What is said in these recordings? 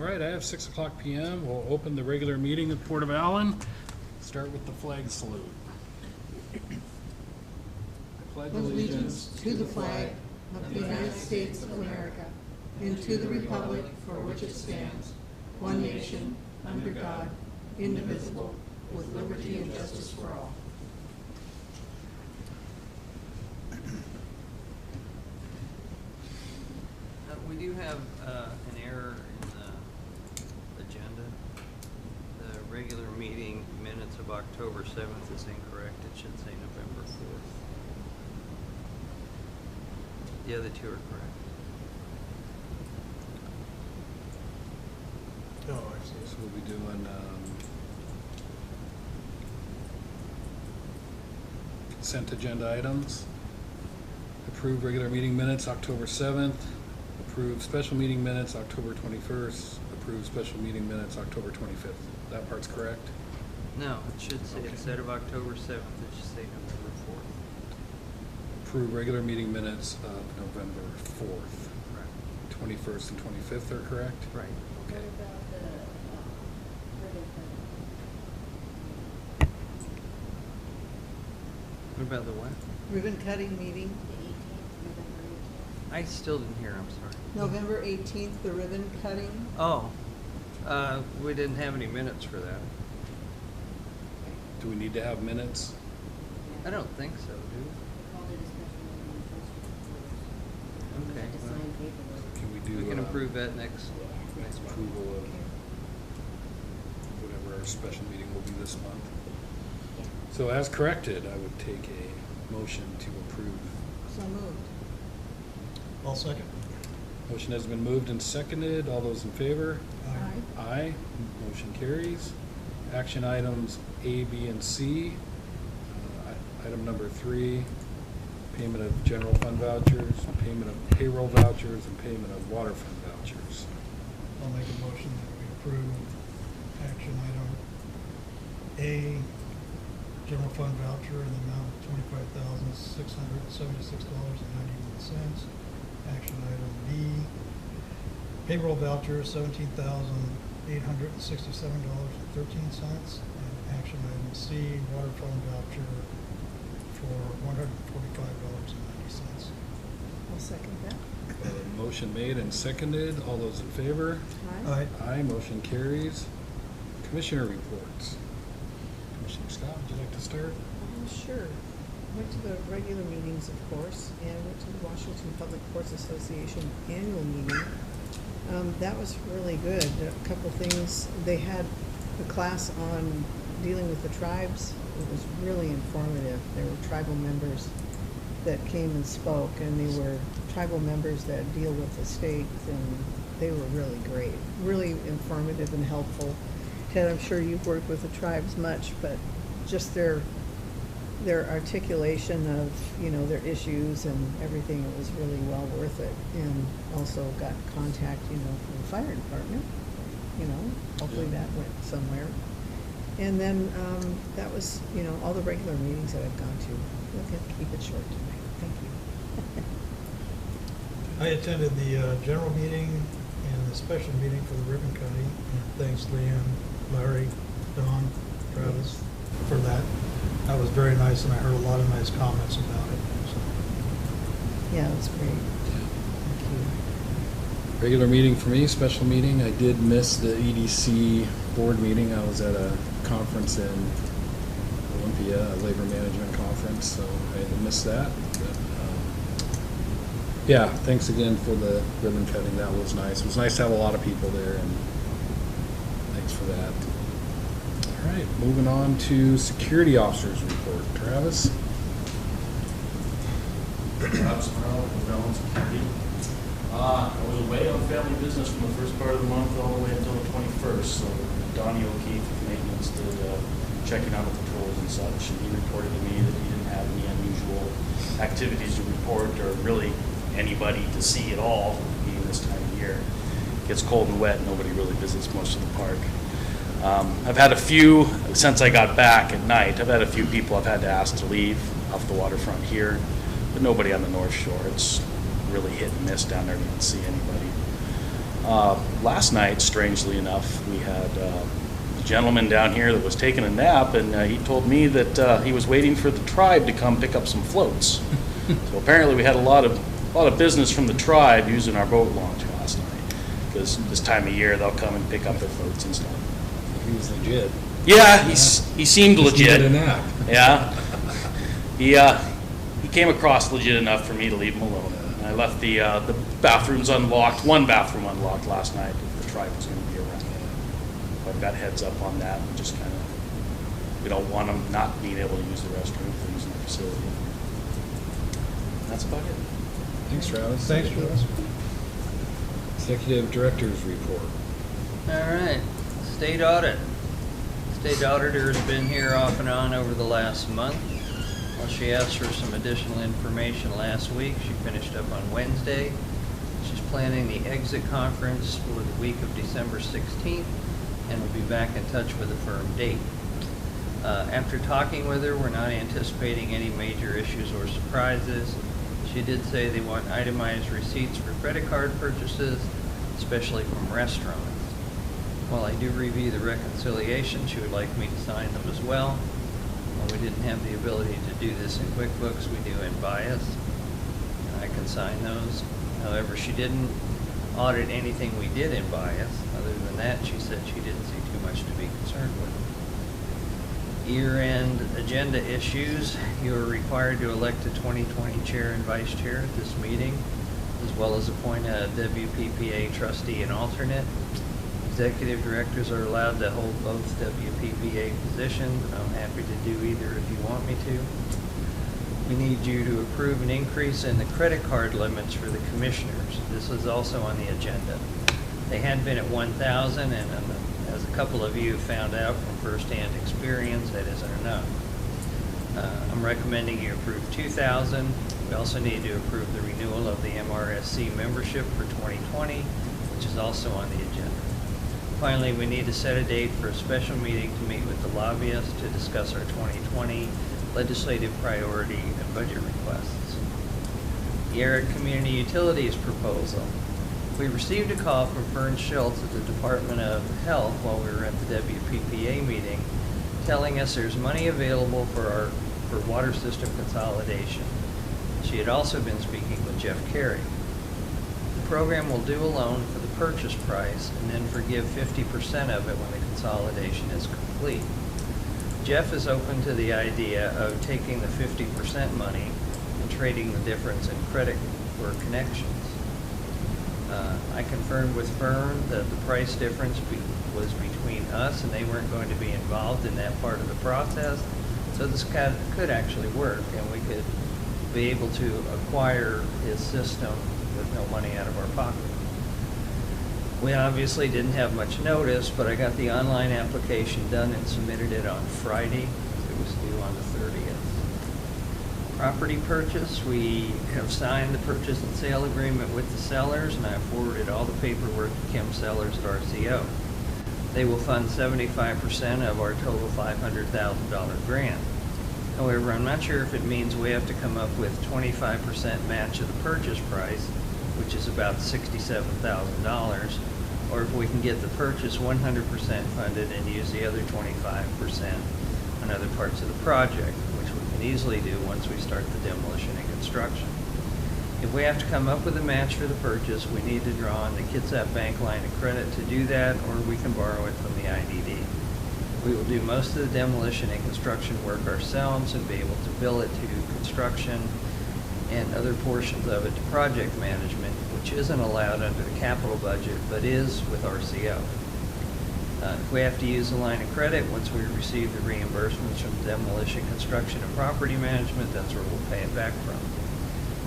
All right, I have 6 o'clock p.m. We'll open the regular meeting of the Port of Allyn. Start with the flag salute. I pledge Allegiance to the flag of the United States of America and to the republic for which it stands, one nation, under God, indivisible, with liberty and justice for all. We do have an error in the agenda. The regular meeting minutes of October 7th is incorrect. It should say November 4th. The other two are correct. Oh, I see. So we'll be doing consent agenda items. Approve regular meeting minutes October 7th. Approve special meeting minutes October 21st. Approve special meeting minutes October 25th. That part's correct? No, it should say, Okay. instead of October 7th, it should say November 4th. Approve regular meeting minutes of November 4th. Right. 21st and 25th are correct? Right. Okay. What about the what? Ribbon cutting meeting, I still didn't hear, I'm sorry. November 18th, the ribbon cutting. Oh, we didn't have any minutes for that. Do we need to have minutes? I don't think so, do we? Okay. well, Can we do We can approve that next month. approval of whatever our special meeting will be this month? So as corrected, I would take a motion to approve. So moved. I'll second. Motion has been moved and seconded. All those in favor? Aye. Aye. Motion carries. Action items A, B, and C. Item number 3, payment of general fund vouchers, payment of payroll vouchers, and payment of water fund vouchers. I'll make a motion that we approve action item A, general fund voucher in the amount of $25,676.91. Action item B, payroll voucher, $17,867.13. And action item C, water fund voucher for $145.90. I'll second that. Motion made and seconded. All those in favor? Aye. Aye. Motion carries. Commissioner reports. Commissioner Scott, would you like to start? Sure. Went to the regular meetings, of course, and went to the Washington Public Courts Association annual meeting. That was really good. A couple things. They had a class on dealing with the tribes. It was really informative. There were tribal members that came and spoke, and they were tribal members that deal with the state, and they were really great. Really informative and helpful. Ted, I'm sure you've worked with the tribes much, but just their articulation of, their issues and everything, it was really well worth it. And also got contact, from the fire department, hopefully that went somewhere. And then that was, all the regular meetings that I've gone to. We'll keep it short tonight. Thank you. I attended the general meeting and the special meeting for the ribbon cutting. And thanks, Leanne, Larry, Don, Travis, for that. That was very nice, and I heard a lot of nice comments about it. So. Yeah, it was great. Thank you. Regular meeting for me, special meeting. I did miss the EDC board meeting. I was at a conference in Olympia, a labor management conference, so I had to miss that. But, yeah, thanks again for the ribbon cutting. That was nice. It was nice to have a lot of people there, and thanks for that. All right, moving on to security officers report. Travis? Travis Merrill with Mellon Security. I was away on family business from the first part of the month all the way until the 21st. So Donnie O'Keefe with maintenance did checking on the patrols and such, and he reported to me that he didn't have any unusual activities to report, or really anybody to see at all, being this time of year. It gets cold and wet, nobody really visits most of the park. I've had a few, since I got back at night, I've had a few people I've had to ask to leave off the waterfront here, but nobody on the North Shore. It's really hit and miss down there. You don't see anybody. Last night, strangely enough, we had a gentleman down here that was taking a nap, and he told me that he was waiting for the tribe to come pick up some floats. So apparently we had a lot of business from the tribe using our boat launch last night, because this time of year they'll come and pick up their floats and stuff. He was legit. Yeah, he seemed Just legit. needed a nap. Yeah, he came across legit enough for me to leave him alone. And I left the bathrooms unlocked, one bathroom unlocked last night if the tribe was going to be around. So I've got heads up on that. We just kind of, we don't want them not being able to use the restroom if they're using the facility. That's about it. Thanks, Travis. Thanks, Travis. Executive Director's Report. All right, state audit. State auditor has been here off and on over the last month. Well, she asked for some additional information last week. She finished up on Wednesday. She's planning the exit conference for the week of December 16th and will be back in touch with a firm date. After talking with her, we're not anticipating any major issues or surprises. She did say they want itemized receipts for credit card purchases, especially from restaurants. While I do review the reconciliation, she would like me to sign them as well. While we didn't have the ability to do this in QuickBooks, we do in Bias. I can sign those. However, she didn't audit anything we did in Bias. Other than that, she said she didn't see too much to be concerned with. Year-end agenda issues. You are required to elect a 2020 chair and vice chair at this meeting, as well as appoint a WPPA trustee and alternate. Executive directors are allowed to hold both WPPA positions. I'm happy to do either if you want me to. We need you to approve an increase in the credit card limits for the commissioners. This is also on the agenda. They had been at 1,000, and as a couple of you found out from firsthand experience, that isn't enough. I'm recommending you approve 2,000. We also need to approve the renewal of the MRSC membership for 2020, which is also on the agenda. Finally, we need to set a date for a special meeting to meet with the lobbyists to discuss our 2020 legislative priority and budget requests. The Eric Community Utilities proposal. We received a call from Fern Schultz at the Department of Health while we were at the WPPA meeting, telling us there's money available for water system consolidation. She had also been speaking with Jeff Carey. The program will do a loan for the purchase price and then forgive 50% of it when the consolidation is complete. Jeff is open to the idea of taking the 50% money and trading the difference in credit for connections. I confirmed with Fern that the price difference was between us and they weren't going to be involved in that part of the process. So this could actually work, and we could be able to acquire his system with no money out of our pocket. We obviously didn't have much notice, but I got the online application done and submitted it on Friday. It was due on the 30th. Property purchase, we have signed the purchase and sale agreement with the sellers, and I forwarded all the paperwork to Kim Sellers at RCO. They will fund 75% of our total $500,000 grant. However, I'm not sure if it means we have to come up with 25% match of the purchase price, which is about $67,000, or if we can get the purchase 100% funded and use the other 25% on other parts of the project, which we can easily do once we start the demolition and construction. If we have to come up with a match for the purchase, we need to draw on the Kitsap Bank line of credit to do that, or we can borrow it from the IDD. We will do most of the demolition and construction work ourselves and be able to bill it to construction and other portions of it to project management, which isn't allowed under the capital budget, but is with RCO. If we have to use a line of credit, once we receive the reimbursements from demolition, construction, and property management, that's where we'll pay it back from.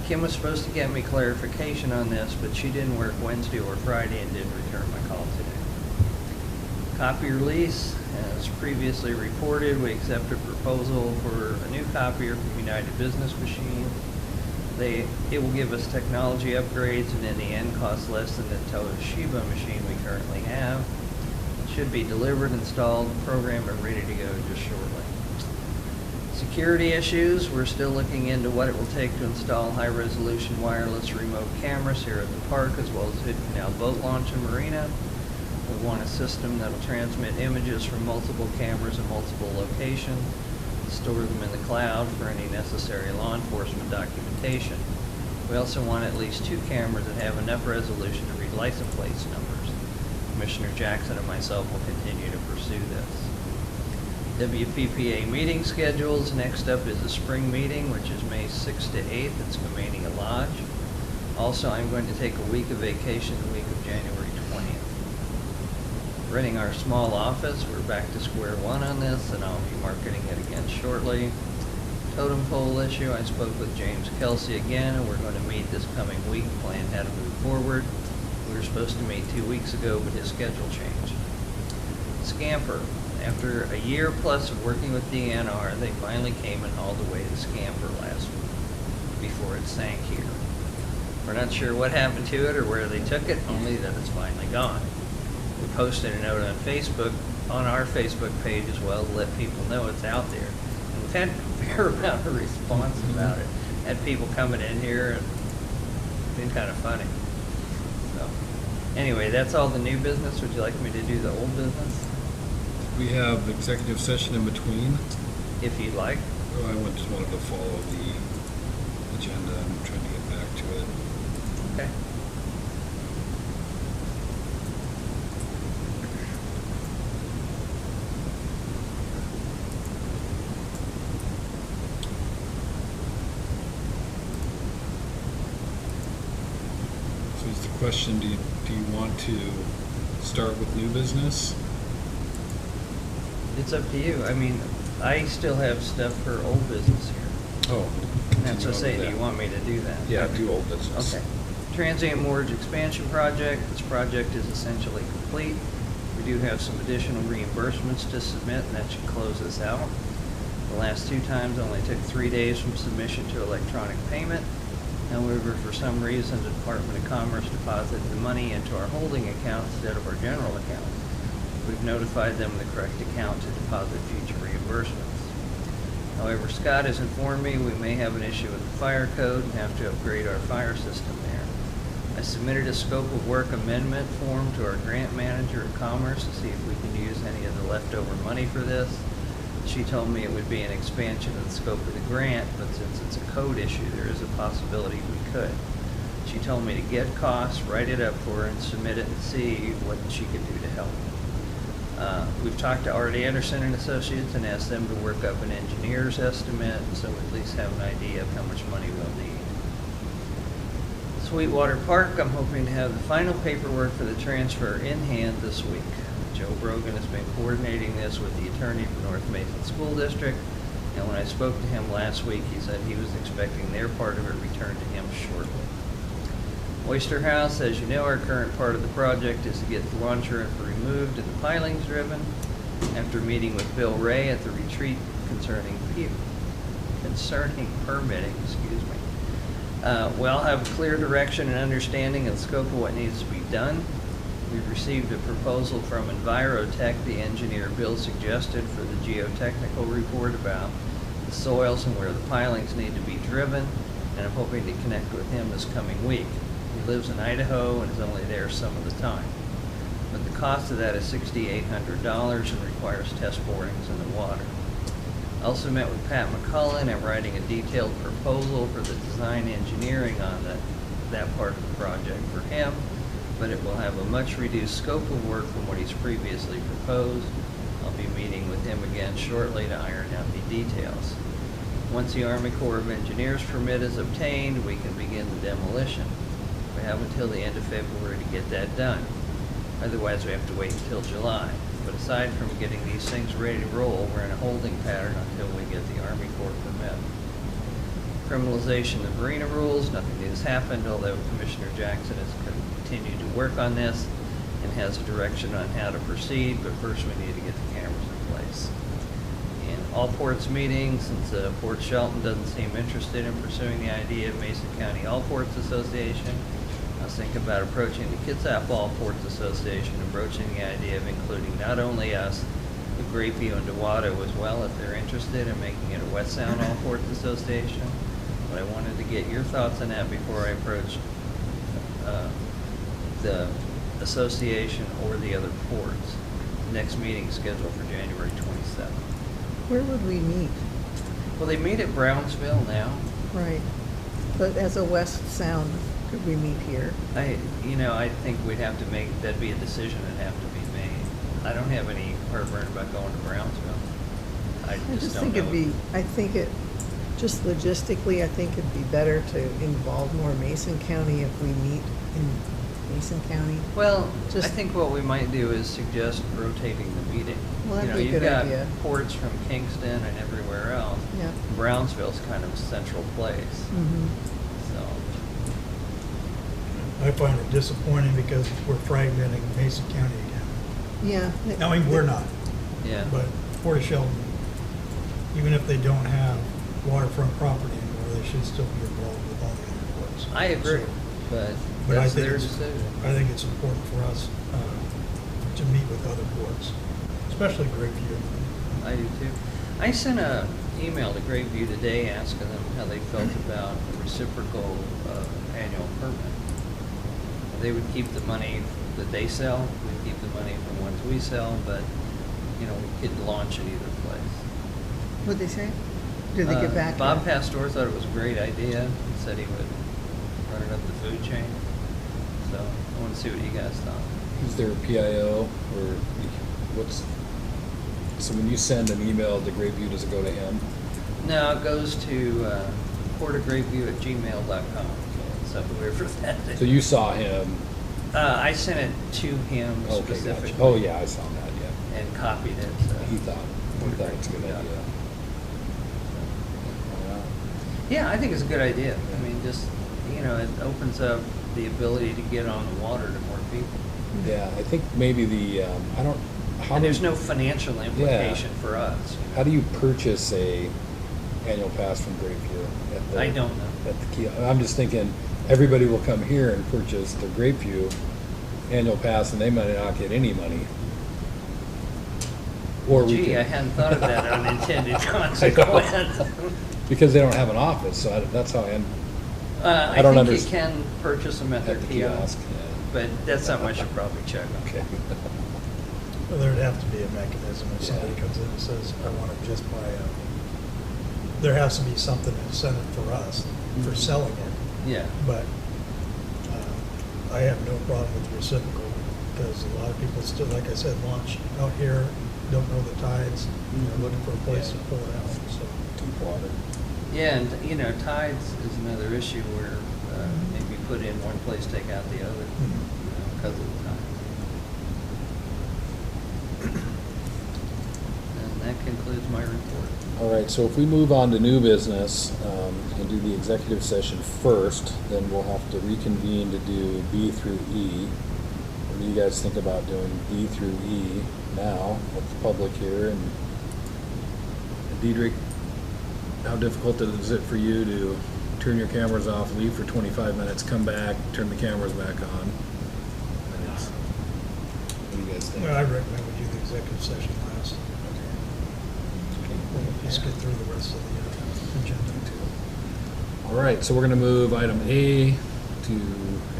Kim was supposed to get me clarification on this, but she didn't work Wednesday or Friday and didn't return my call today. Copier lease, as previously reported, we accepted a proposal for a new copier from United Business Machine. It will give us technology upgrades and in the end cost less than the Toshiba machine we currently have. It should be delivered, installed, programmed, and ready to go just shortly. Security issues, we're still looking into what it will take to install high-resolution wireless remote cameras here at the park, as well as Hood Canal Boat Launch and Marina. We want a system that will transmit images from multiple cameras in multiple locations, store them in the cloud for any necessary law enforcement documentation. We also want at least 2 cameras that have enough resolution to read license plate numbers. Commissioner Jackson and myself will continue to pursue this. WPPA meeting schedules. Next up is a spring meeting, which is May 6th to 8th. It's Comania Lodge. Also, I'm going to take a week of vacation the week of January 20th. Renting our small office. We're back to square one on this, and I'll be marketing it again shortly. Totem pole issue. I spoke with James Kelsey again, and we're going to meet this coming week, plan how to move forward. We were supposed to meet 2 weeks ago, but his schedule changed. Scamper. After a year plus of working with DNR, they finally came and hauled away the Scamper last week before it sank here. We're not sure what happened to it or where they took it, only that it's finally gone. We posted a note on Facebook, on our Facebook page as well, to let people know it's out there. And we've had a fair amount of response about it. Had people coming in here, and it's been kind of funny. So, anyway, that's all the new business. Would you like me to do the old business? We have executive session in between. If you'd like. Oh, I just wanted to follow the agenda. I'm trying to get back to it. Okay. So is the question, do you want to start with new business? It's up to you. I mean, I still have stuff for old business here. Oh. That's what I say, do you want me to do that? Yeah, do old business. Okay. Transient mortgage expansion project. This project is essentially complete. We do have some additional reimbursements to submit, and that should close this out. The last 2 times only took 3 days from submission to electronic payment. However, for some reason, the Department of Commerce deposited the money into our holding account instead of our general account. We've notified them the correct account to deposit future reimbursements. However, Scott has informed me we may have an issue with the fire code and have to upgrade our fire system there. I submitted a scope of work amendment form to our grant manager at Commerce to see if we can use any of the leftover money for this. She told me it would be an expansion of the scope of the grant, but since it's a code issue, there is a possibility we could. She told me to get costs, write it up for her, and submit it and see what she could do to help. We've talked to Art Anderson and Associates and asked them to work up an engineer's estimate, so we at least have an idea of how much money we'll need. Sweetwater Park, I'm hoping to have the final paperwork for the transfer in hand this week. Joe Brogan has been coordinating this with the attorney for North Mason School District, and when I spoke to him last week, he said he was expecting their part of it returned to him shortly. Oyster House, as you know, our current part of the project is to get the launcher removed and the pilings driven. After meeting with Bill Ray at the retreat concerning permitting, we'll have clear direction and understanding of the scope of what needs to be done. We've received a proposal from Envirotech, the engineer Bill suggested, for the geotechnical report about the soils and where the pilings need to be driven, and I'm hoping to connect with him this coming week. He lives in Idaho and is only there some of the time. But the cost of that is $6,800 and requires test borings in the water. I also met with Pat McCullen. I'm writing a detailed proposal for the design engineering on that part of the project for him, but it will have a much reduced scope of work from what he's previously proposed. I'll be meeting with him again shortly to iron out the details. Once the Army Corps of Engineers permit is obtained, we can begin the demolition. We have until the end of February to get that done. Otherwise, we have to wait until July. But aside from getting these things ready to roll, we're in a holding pattern until we get the Army Corps permit. Criminalization of marina rules, nothing new has happened, although Commissioner Jackson has continued to work on this and has a direction on how to proceed, but first we need to get the cameras in place. And all ports meeting, since Port Shelton doesn't seem interested in pursuing the idea of Mason County All Ports Association, I was thinking about approaching the Kitsap All Ports Association and broaching the idea of including not only us, Grapeview and Dewato as well, if they're interested in making it a West Sound All Ports Association. But I wanted to get your thoughts on that before I approached the association or the other ports. Next meeting scheduled for January 27th. Where would we meet? Well, they meet at Brownsville now. Right. But as a West Sound, could we meet here? I think we'd have to make, that'd be a decision that'd have to be made. I don't have any heartburn about going to Brownsville. I just don't think know. it'd be, I think it, just logistically, I think it'd be better to involve more Mason County if we meet in Mason County. Well, I Just- think what we might do is suggest rotating the meeting. Well, that'd be a good idea. You've got ports from Kingston and everywhere else. Yeah. Brownsville's kind of a central place, Mm-hmm. so. I find it disappointing because we're fragmenting Mason County again. Yeah. I mean, we're not, Yeah. but Port of Sheldon, even if they don't have waterfront property anymore, they should still be involved with all the other ports. I agree, So- but But I that's think their it's, decision. I think it's important for us to meet with other ports, especially Grapeview. I do too. I sent a email to Grapeview today asking them how they felt about the reciprocal annual permit. They would keep the money that they sell, we'd keep the money from ones we sell, but, we could launch at either place. What'd they say? Did they get back? Bob Pastor thought it was a great idea. He said he would run it up the food chain. So I want to see what you guys thought. Is there a PIO or so when you send an email to Grapeview, does it go to him? No, it goes to portofgrapeview@gmail.com. So whoever that is. So you saw him. I sent it to him Okay, specifically. gotcha. Oh, yeah, I saw that, yeah. And copied it. He thought it's a good idea. Yeah, I think it's a good idea. I mean, just, it opens up the ability to get on the water to more people. Yeah, I think maybe And there's no financial implication for us. How do you purchase a annual pass from Grapeview? I don't know. At the kiosk? I'm just thinking, everybody will come here and purchase the Grapeview annual pass, and they might not get any money. Or we Gee, can- I hadn't thought of that unintended consequence. Because they don't have an office, so that's how I I don't think you understand. can purchase them at their At the kiosk, kiosk, yeah. but that's something I should probably check on. Okay. Well, there'd have to be a mechanism if somebody Yeah. comes in and says, I want to just buy there has to be something incentive for us for Mhm. selling it. Yeah. But I have no problem with reciprocal because a lot of people still, like I said, launch out here, don't know the tides, Mhm. looking for a place to Yeah. pull it out, so. Deep water. Yeah, and tides is another issue where maybe put in one place, take out the other, because of the tides. And that concludes my report. All right, so if we move on to new business and do the executive session first, then we'll have to reconvene to do B through E. What do you guys think about doing B through E now with the public here? And Diedrich, how difficult is it for you to turn your cameras off, leave for 25 minutes, come back, turn the cameras back on? What do you guys think? Well, I recommend we do the executive session last. We'll just get through the rest of the agenda too. All right, so we're going to move item A to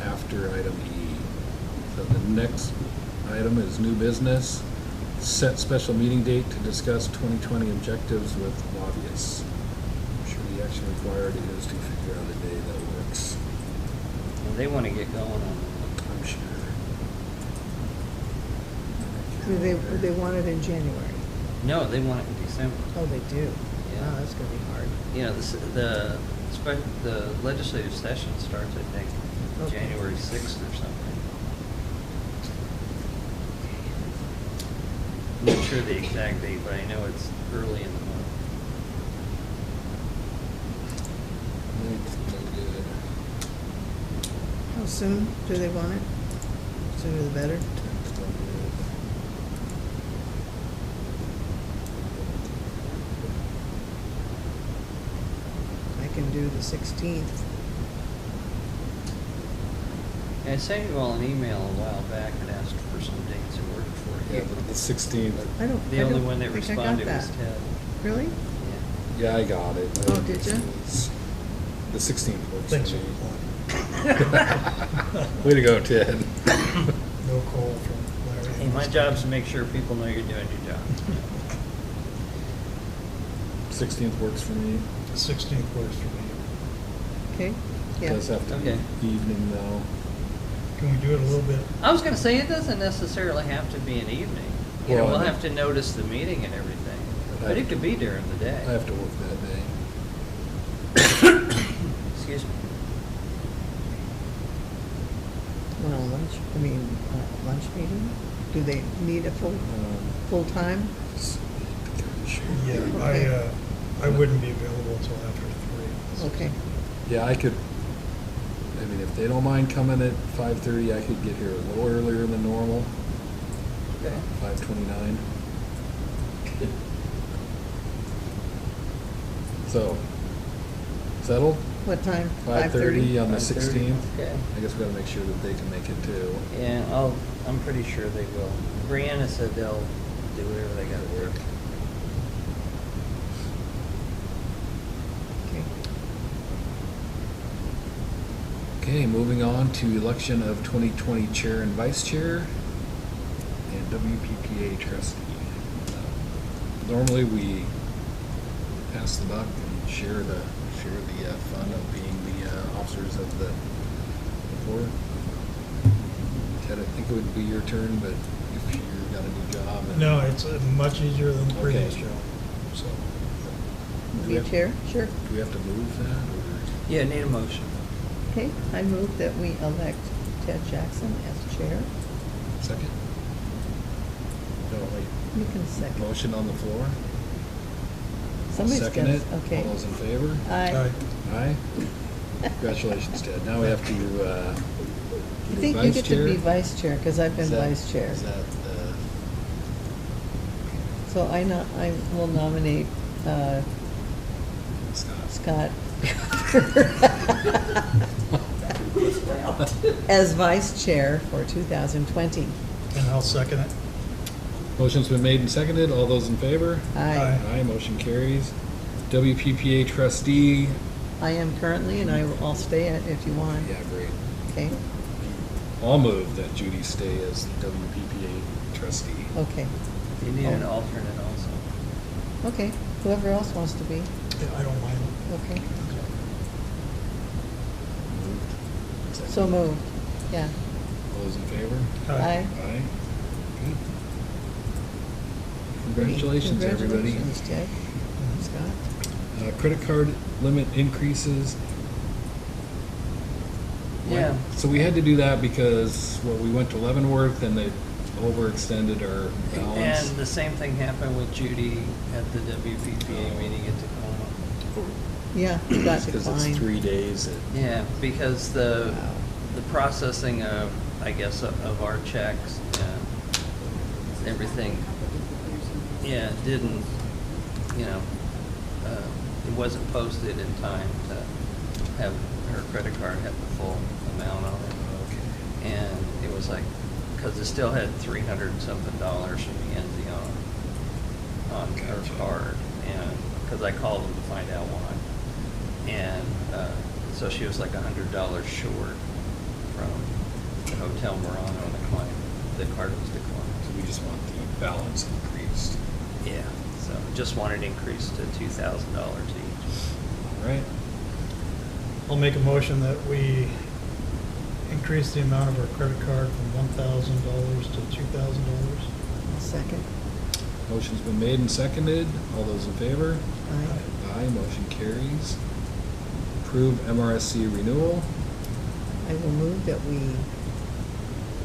after item E. So the next item is new business. Set special meeting date to discuss 2020 objectives with lobbyists. I'm sure the action required is to figure out a day that works. Well, they want to get going on it. I'm sure. They want it in January. No, they want it in December. Oh, they do? Yeah. Wow, that's gonna be hard. The legislative session starts, I think, Okay. January 6th or something. I'm not sure the exact date, but I know it's early in the month. How soon do they want it? Sooner the better? I can do the 16th. I sent you all an email a while back and asked for some dates that worked for you. Yeah, but the 16th. I don't, The I only don't one that think I got responded that. was Ted. Really? Yeah. Yeah, I got it. Oh, did ya? The 16th works Thanks for for me. replying. Way to go, Ted. No call from Larry. Hey, my job's to make sure people know you're doing your job. 16th works for me. The 16th works for me. Okay, yeah. Does have to Okay. be evening though. Can we do it a little bit? I was gonna say, it doesn't necessarily have to be an evening. You know, Well, we'll I- have to notice the meeting and everything, but it could be during the day. I have to work that day. Excuse me. Well, lunch meeting? Do they need a full time? Yeah, Okay. I wouldn't be available until after 3. Okay, Yeah, I could, I mean, if they don't mind coming at 5:30, I could get here a little earlier than normal, Okay. 5:29. So, settled? what time? 5:30 on the 5:30? 16th? Okay. I guess we gotta make sure that they can make it too. Yeah, I'm pretty sure they will. Brianna said they'll do whatever they gotta do. Okay. Okay, moving on to election of 2020 chair and vice chair and WPPA trustee. Normally, we pass the buck and share the fun of being the officers of the board. Ted, I think it would be your turn, but if you got a new job. and- No, it's much easier than the previous Okay. job, so. Do we Be have- chair? Sure. Do we have to move that, or? Yeah, need a motion. Okay, I move that we elect Ted Jackson as chair. Second? No, wait. You can second. Motion on the floor? Somebody's Second got- it? okay. All those in favor? Aye. Aye? Congratulations, Ted. Now we have to, I do think you vice get to chair? be vice chair, because I've been Is that- vice chair. Is that, So I will nominate Scott? Scott as vice chair for 2020. And I'll second it. Motion's been made and seconded. All those in favor? Aye. Aye, motion carries. WPPA trustee. I am currently, and I'll stay it if you want. Yeah, great. Okay, I'll move that Judy stay as WPPA trustee. okay, You need an alternate also. okay. Whoever else wants to be, Yeah, I don't mind. okay. Second. So moved, yeah. All those in favor? Aye. Aye. Good. Congratulations, everybody. Congratulations, Ted. Scott. Credit card limit increases. Yeah. So we had to do that because, well, we went to Leavenworth and they overextended our balance. And the same thing happened with Judy at the WPPA meeting at Tacoma. Yeah, he got Because declined. it's 3 days. Yeah, because Wow. the processing of, I guess, of our checks and everything, yeah, didn't, it wasn't posted in time to have her credit card have the full amount on it. Okay. And it was like, because it still had $300 and something from Enzy on her Gotcha. card, and because I called them to find out why, and so she was like $100 short from the Hotel Murano, and the card was declined. So we just want the balance increased. Yeah, so just wanted increased to $2,000 each. All right. I'll make a motion that we increase the amount of our credit card from $1,000 to $2,000. Second. Motion's been made and seconded. All those in favor? Aye. Aye, motion carries. Approve MRSC renewal. I will move that we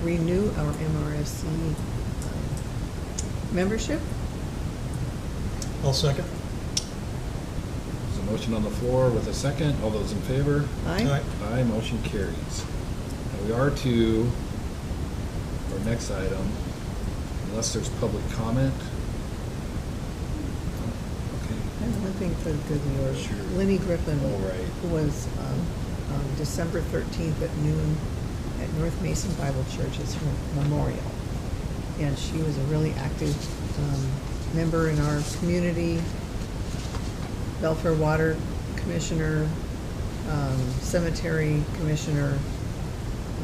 renew our MRSC membership. I'll second. There's a motion on the floor with a second. All those in favor? Aye. Aye, motion carries. Now we are to our next item, unless there's public comment. Okay. I have one thing for the good of the order. Sure. Lenny Griffin All right. was on December 13th at noon at North Mason Bible Church, it's her memorial. and she was a really active member in our community. Belfair Water Commissioner, Cemetery Commissioner,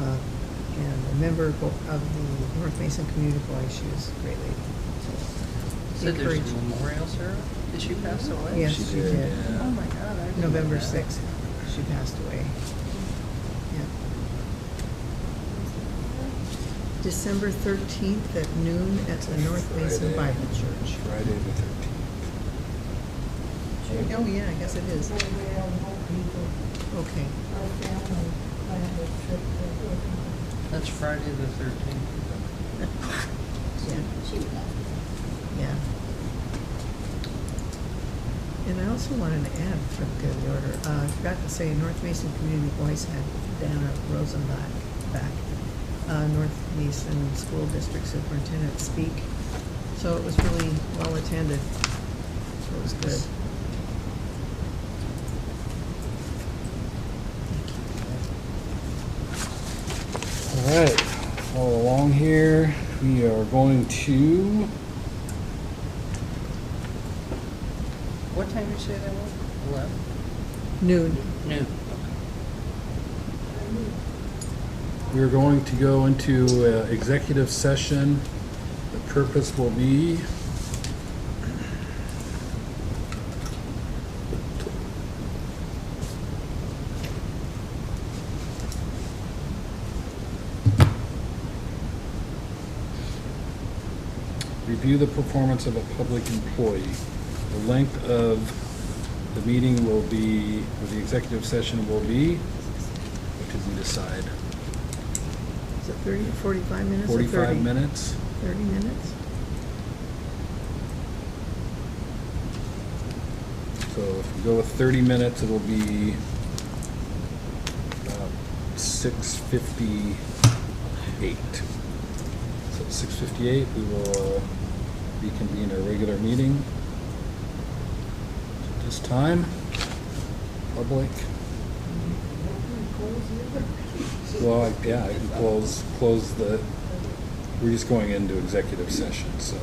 and a member of the North Mason Community Boys. She was a great lady. So there's Encourage- a memorial, Sarah? Did she pass away? Yes, She she did, did. yeah. Oh, my God. I didn't know November that. 6th, she passed away. Yeah. December 13th at noon at the North Mason Friday. Bible Church. Friday the 13th. Oh, yeah, I guess it is. Okay. That's Friday the 13th. Yeah. Yeah. And I also wanted to add, for the good of the order, I forgot to say, North Mason Community Voice had Dana Rosenbach back, North Mason School District Superintendent, speak. So it was really well attended. So it was good. All right, follow along here. We are going to, What time did you say that was? 11? Noon. Noon. we're going to go into executive session. The purpose will be review the performance of a public employee. The length of the meeting will be, or the executive session will be, what did we decide? Is it 30 or 45 minutes or 30? 45 minutes? 30 minutes? So if we go with 30 minutes, it'll be 6:58. So 6:58, we will reconvene our regular meeting. At this time, public. Well, yeah, I can close the, we're just going into executive session, so.